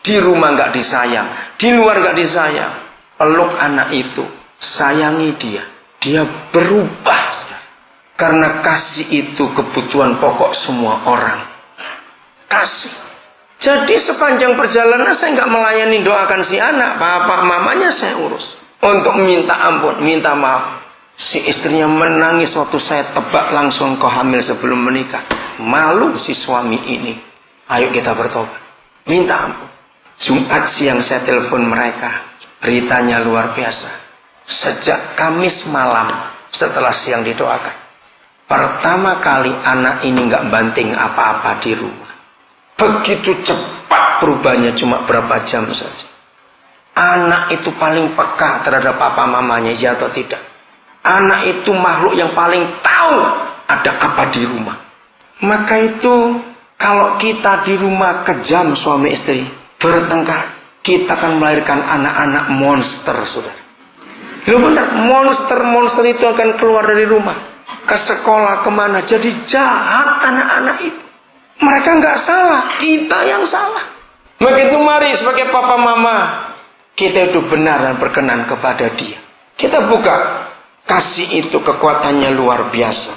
Di rumah nggak disayang, di luar nggak disayang. Peluk anak itu, sayangi dia. Dia berubah, saudara. Karena kasih itu kebutuhan pokok semua orang. Kasih. Jadi sepanjang perjalanan saya nggak melayani doakan si anak, papa mamanya saya urus. Untuk minta ampun, minta maaf. Si istrinya menangis waktu saya tebak langsung kau hamil sebelum menikah. Malu si suami ini. Ayo kita bertobat. Minta ampun. Jumat siang saya telepon mereka. Beritanya luar biasa. Sejak Kamis malam setelah siang didoakan, pertama kali anak ini nggak banting apa-apa di rumah. Begitu cepat perubahannya, cuma berapa jam saja. Anak itu paling peka terhadap papa mamanya, ya atau tidak? Anak itu makhluk yang paling tahu ada apa di rumah. Maka itu kalau kita di rumah kejam suami istri, bertengkar, kita akan melahirkan anak-anak monster, saudara. Lu benar, monster itu akan keluar dari rumah, ke sekolah, kemana. Jadi jahat anak-anak itu. Mereka nggak salah, kita yang salah. Begitu mari sebagai papa mama, kita itu benar dan berkenan kepada dia. Kita buka. Kasih itu kekuatannya luar biasa.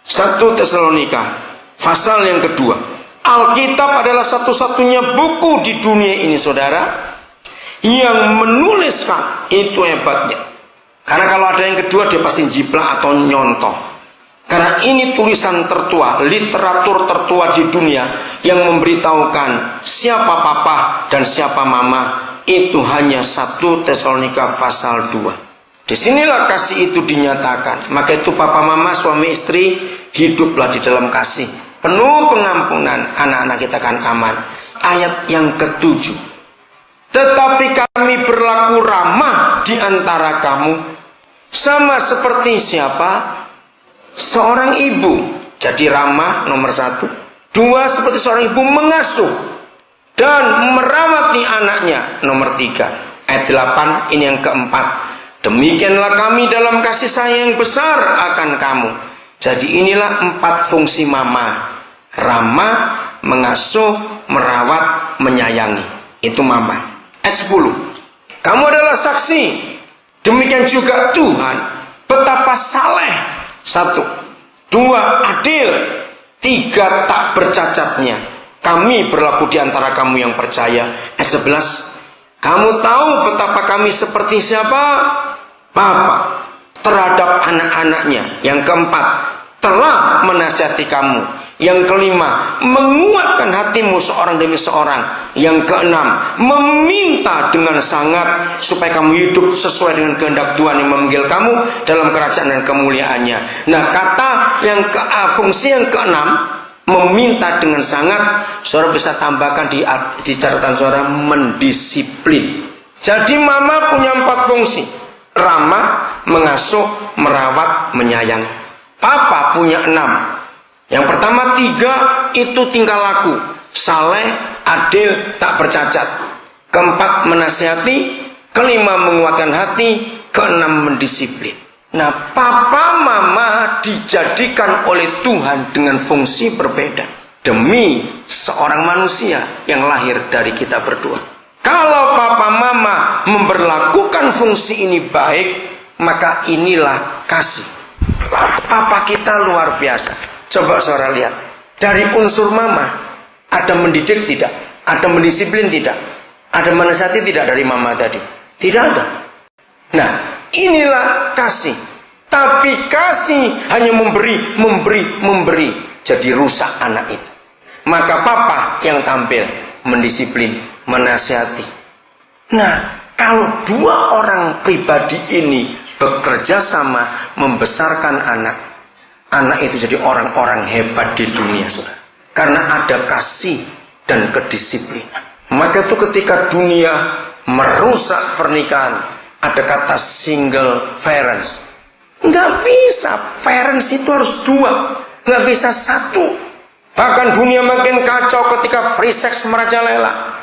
1 Tesalonika pasal yang kedua. Alkitab adalah satu-satunya buku di dunia ini, saudara, yang menuliskan. Itu hebatnya. Karena kalau ada yang kedua dia pasti jiplak atau nyontoh. Karena ini tulisan tertua, literatur tertua di dunia yang memberitahukan siapa papa dan siapa mama. Itu hanya 1 Tesalonika pasal 2. Disinilah kasih itu dinyatakan. Maka itu papa mama suami istri hiduplah di dalam kasih, penuh pengampunan, anak-anak kita akan aman. Ayat yang ke-7. Tetapi kami berlaku ramah di antara kamu, sama seperti siapa? Seorang ibu. Jadi ramah nomor 1. 2, seperti seorang ibu mengasuh dan merawati anaknya nomor 3. Ayat 8 ini yang keempat. Demikianlah kami dalam kasih sayang besar akan kamu. Jadi inilah 4 fungsi mama. Ramah, mengasuh, merawat, menyayangi. Itu mama. Ayat 10. Kamu adalah saksi. Demikian juga Tuhan betapa saleh. 1. 2, adil. 3, tak bercacatnya. Kami berlaku di antara kamu yang percaya. Ayat 11. Kamu tahu betapa kami seperti siapa? Bapa terhadap anak-anaknya. Yang keempat, telah menasihati kamu. Yang kelima, menguatkan hatimu seorang demi seorang. Yang keenam, meminta dengan sangat supaya kamu hidup sesuai dengan kehendak Tuhan yang memanggil kamu dalam kerajaan dan kemuliaannya. Nah, fungsi yang keenam, meminta dengan sangat, saudara bisa tambahkan di catatan saudara, mendisiplin. Jadi mama punya 4 fungsi. Ramah, mengasuh, merawat, menyayangi. Papa punya 6. Yang pertama 3 itu tingkah laku, saleh, adil, tak bercacat. Keempat menasihati, kelima menguatkan hati, keenam mendisiplin. Nah, papa mama dijadikan oleh Tuhan dengan fungsi berbeda demi seorang manusia yang lahir dari kita berdua. Kalau papa mama memberlakukan fungsi ini baik, maka inilah kasih. Papa kita luar biasa. Coba saudara lihat. Dari unsur mama, ada mendidik tidak? Ada mendisiplin tidak? Ada menasihati tidak dari mama tadi? Tidak ada. Nah, inilah kasih. Tapi kasih hanya memberi. Jadi rusak anak itu. Maka papa yang tampil mendisiplin, menasihati. Nah, kalau 2 orang pribadi ini bekerja sama membesarkan anak itu jadi orang-orang hebat di dunia, saudara. Karena ada kasih dan kedisiplinan. Maka itu ketika dunia merusak pernikahan, ada kata single parents. Nggak bisa, parents itu harus 2, nggak bisa 1. Bahkan dunia makin kacau ketika free sex merajalela.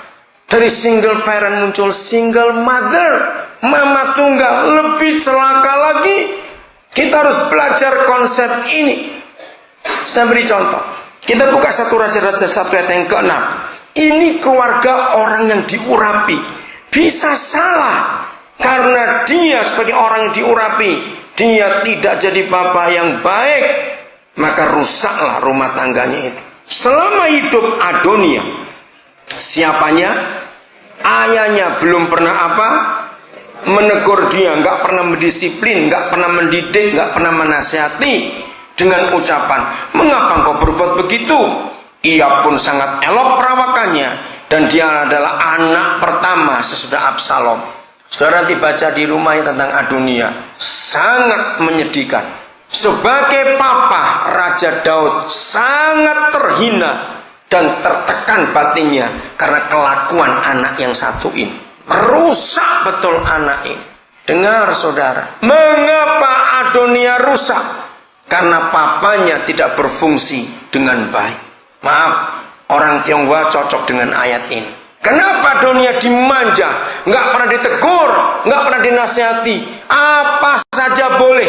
Dari single parent muncul single mother, mama tunggal, lebih celaka lagi. Kita harus belajar konsep ini. Saya beri contoh. Kita buka 1 Raja-Raja 1 ayat yang ke-6. Ini keluarga orang yang diurapi. Bisa salah karena dia sebagai orang yang diurapi, dia tidak jadi bapa yang baik, maka rusaklah rumah tangganya itu. Selama hidup Adonia, siapanya? Ayahnya belum pernah menegur dia, nggak pernah mendisiplin, nggak pernah mendidik, nggak pernah menasihati dengan ucapan, mengapa engkau berbuat begitu? Ia pun sangat elok perawakannya, dan dia adalah anak pertama sesudah Absalom. Saudara dibaca di rumahnya tentang Adonia, sangat menyedihkan. Sebagai papa, Raja Daud sangat terhina dan tertekan batinnya karena kelakuan anak yang satu ini. Rusak betul anak ini. Dengar saudara, mengapa Adonia rusak? Karena papanya tidak berfungsi dengan baik. Maaf, orang Tionghoa cocok dengan ayat ini. Kenapa Adonia dimanja, nggak pernah ditegur, nggak pernah dinasihati, apa saja boleh.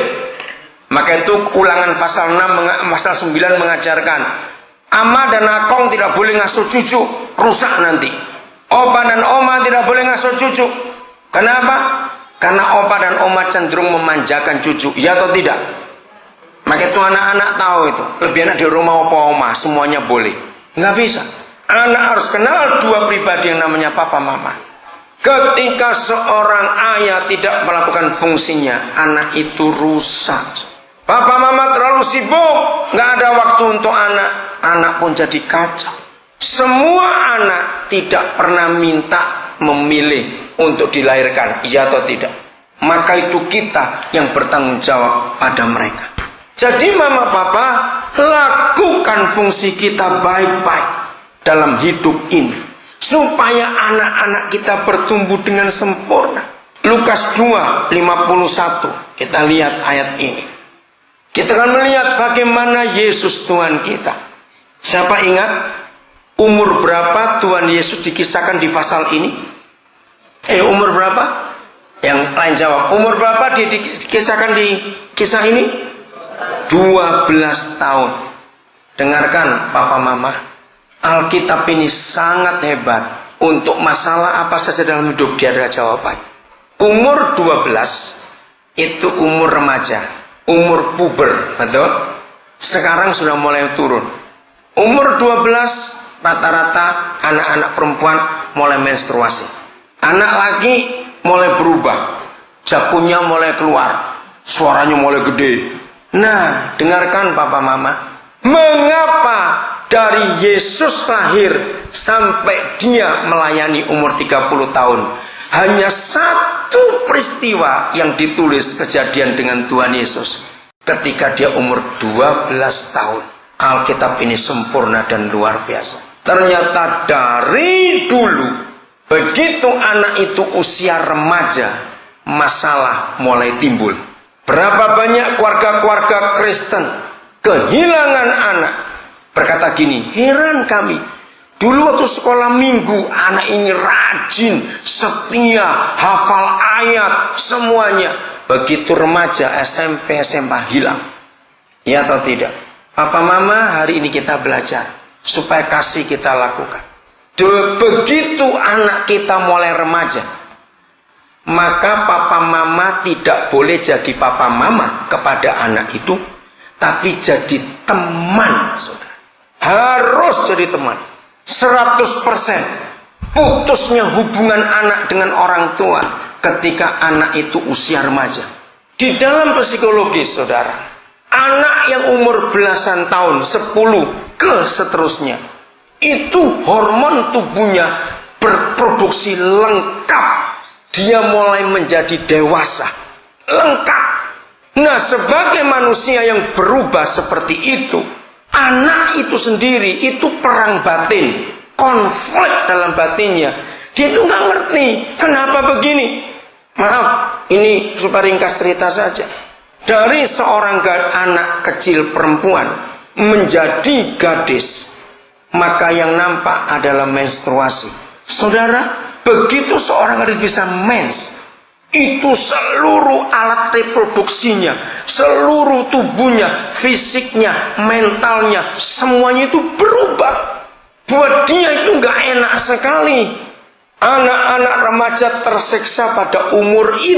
Maka itu Ulangan pasal 6, pasal 9 mengajarkan, ama dan akong tidak boleh ngasuh cucu, rusak nanti. Opa dan oma tidak boleh ngasuh cucu. Kenapa? Karena opa dan oma cenderung memanjakan cucu, ya atau tidak? Maka itu anak-anak tahu itu, lebih enak di rumah opa oma, semuanya boleh. Nggak bisa. Anak harus kenal dua pribadi yang namanya papa mama. Ketika seorang ayah tidak melakukan fungsinya, anak itu rusak. Papa mama terlalu sibuk, nggak ada waktu untuk anak, anak pun jadi kacau. Semua anak tidak pernah minta memilih untuk dilahirkan, iya atau tidak? Maka itu kita yang bertanggung jawab pada mereka. Jadi mama papa, lakukan fungsi kita baik-baik dalam hidup ini, supaya anak-anak kita bertumbuh dengan sempurna. Lukas 2:51, kita lihat ayat ini. Kita akan melihat bagaimana Yesus Tuhan kita. Siapa ingat umur berapa Tuhan Yesus dikisahkan di pasal ini? Umur berapa? Yang lain jawab. Umur berapa dia dikisahkan di kisah ini? 12 tahun. Dengarkan papa mama, Alkitab ini sangat hebat. Untuk masalah apa saja dalam hidup dia ada jawaban. Umur 12 itu umur remaja, umur puber, betul? Sekarang sudah mulai turun. Umur 12 rata-rata anak-anak perempuan mulai menstruasi. Anak laki mulai berubah, jakunnya mulai keluar, suaranya mulai gede. Nah, dengarkan papa mama, mengapa dari Yesus lahir sampai dia melayani umur 30 tahun hanya satu peristiwa yang ditulis kejadian dengan Tuhan Yesus ketika dia umur 12 tahun. Alkitab ini sempurna dan luar biasa. Ternyata dari dulu, begitu anak itu usia remaja, masalah mulai timbul. Berapa banyak keluarga-keluarga Kristen kehilangan anak, berkata gini, heran kami, dulu waktu sekolah minggu anak ini rajin, setia, hafal ayat, semuanya. Begitu remaja, SMP, SMA hilang. Ya atau tidak? Papa mama, hari ini kita belajar supaya kasih kita lakukan. Begitu anak kita mulai remaja, maka papa mama tidak boleh jadi papa mama kepada anak itu, tapi jadi teman, saudara. Harus jadi teman. 100% putusnya hubungan anak dengan orang tua ketika anak itu usia remaja. Di dalam psikologi, saudara, anak yang umur belasan tahun, 10 ke seterusnya, itu hormon tubuhnya berproduksi lengkap. Dia mulai menjadi dewasa, lengkap. Nah, sebagai manusia yang berubah seperti itu, anak itu sendiri itu perang batin, konflik dalam batinnya. Dia itu nggak ngerti kenapa begini. Maaf, ini supaya ringkas cerita saja. Dari seorang anak kecil perempuan menjadi gadis, maka yang nampak adalah menstruasi. Saudara, begitu seorang gadis bisa mens, itu seluruh alat reproduksinya, seluruh tubuhnya, fisiknya, mentalnya, semuanya itu berubah. Buat dia itu nggak enak sekali. Anak-anak remaja tersiksa pada umur itu.